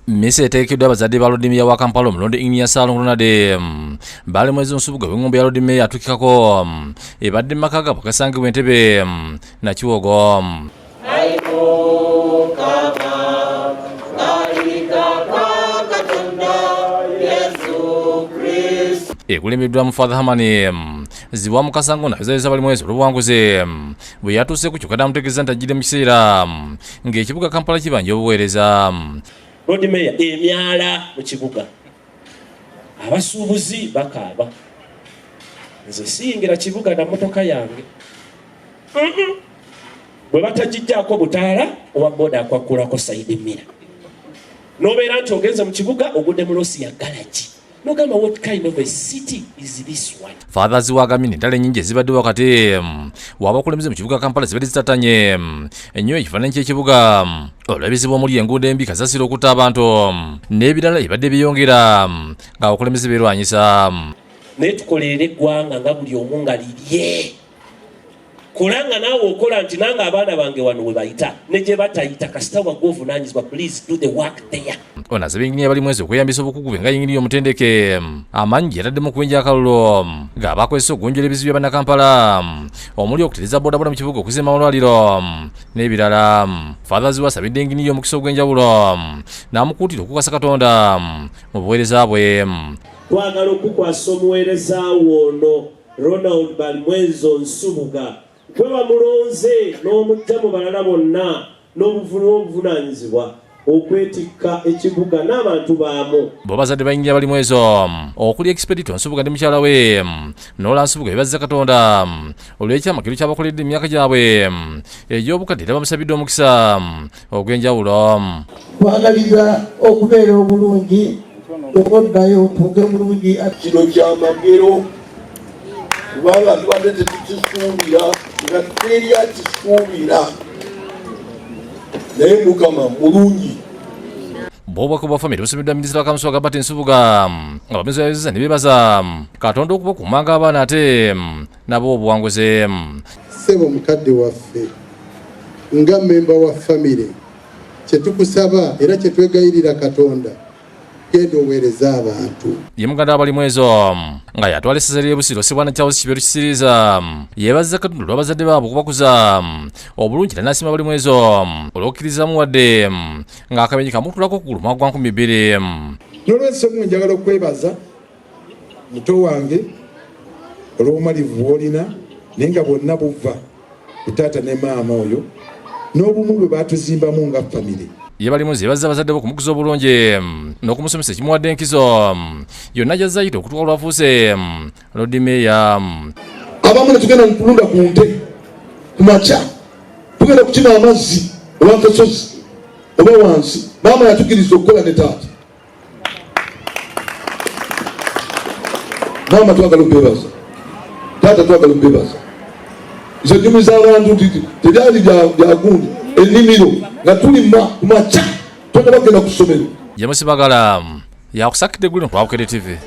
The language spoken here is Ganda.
mmisa eteekeddwa abazadde ba Loodi Mmeeya wa Kampala omulonde innya Ssalongo Ronald Balimwezo Nsubuga w'engombe ya Loodi Mmeeya atuukikako ebadde mu maka gaabwe gasangibwa Ntebe Nakiwogo. Ekulembeddwa mu Faaza Herman Zziwa mu Kasango n'abazaalisa Balimwezo olw'obuwanguzi bwe yatuuseeko kyokka n'amutegeeza nti ajjidde mu kiseera ng'ekibuga Kampala kibanja obuweereza. Loodi Mmeeya emyala mu kibuga abasuubuzi bakaaba, nze siyingira kibuga na motoka yange bwe batagijjaako butaala owa boda akwakulako sayidi mira n'obeera nti ogenze mu kibuga ogudde mu loosi ya galagi nogamba what kind of a city is this one. Faaza Zziwa agambye entalo ennyingi ezibadde wakati w'abakulembeze mu kibuga Kampala zibadde zitatanye ennyo ekifaananyi ky'ekibuga olw'ebizibu omuli enguudo embi kasasiro okutta abantu n'ebirala ebibadde byongera ng'abakulembeze beerwanyisa. Naye tukolerera eggwanga nga buli omu nga lirye, kolanga naawe okola nti nange abaana bange wano we bayita ne gye batayita kasita wagwe ovunaanyizibwa, please do the work there. Ono asabye ennyini ya Balimwezo okweyambisa obukugu bwe nga yingiriye omutendeke amaanyi yataddemu okubinja akalulu ng'abakozesa okugonjola ebizibu bya bannakampala omuli okutereza bodaboda mu kibuga okuzimba amalwaliro n'ebirala. Faaza Zziwa asabidde enginiye omukisa ogw'enjawulo n'amukuutira okukasa Katonda mu buweereza bwe. Twagala okukwasa omuweereza wono Ronald Balimwezo Nsubuga gwe bamulonze n'omujja mu balala bonna n'obuvunaanyizibwa okwetikka ekibuga n'abantu baamu. Bo bazadde bayingira Balimwezo okuli Expedito Nsubuga ne mukyala we Nola Nsubuga bebazizza Katonda olw'ekyamakiro ky'abakoledde emyaka gyabwe egy'obukadde era bamusabidde omukisa ogw'enjawulo. Twagaliza okubeera obulungi okoddayo otuuge bulungi. Kino kyamagero kubanga tubadde tetukisuubira nga teri akisuubira naye Mukama mulungi. Bw'obubaka bwa famire busomeddwa minisita wa Kamusu Agataliko Nsubuga nga bamuzaalisa ne beebaza Katonda okubakuumanga abaana ate nabo obuwanguzi. Ssebo mukadde waffe nga mmemba wa famire kye tukusaba era kye twegayirira Katonda genda oweereza abantu. Ye muganda wa Balimwezo nga yatwala essaza ly'e Busiro Sibwana Charles Kiberu kisiriza yeebazizza Katonda olw'abazadde baabwe okubakuza obulungi n'asiima Balimwezo olw'okukkirizamu wadde ng'akabenyi kamutulako ku guluma gwa 2000. N'olw'ensonga njagala okwebaza muto wange olw'obumalivu bw'olina naye nga bwonna buva ku taata ne maama oyo n'obumu bwe baatuzimbamu nga famire. Ye Balimwezo yeebazizza abazadde be okumukuza obulungi n'okumusomesa ekimuwadde enkizo yonna gy'azze ayita okutuuka lwafuuse Loodi Mmeeya. Abamu ne tugenda mu kulunda ku nte ku makya tugenda kukima amazzi oba nkasozi oba wansi, maama yatukkiriza okukola ne taata. Maama twagala okubeebaza, taata twagala okubeebaza. Nze nnyumiza abantu nti tebyali bya gundi ennimiro nga tuli ku makya twagala bagenda ku ssomero. James Bagala yakusakidde Gulu ku Bukedde TV.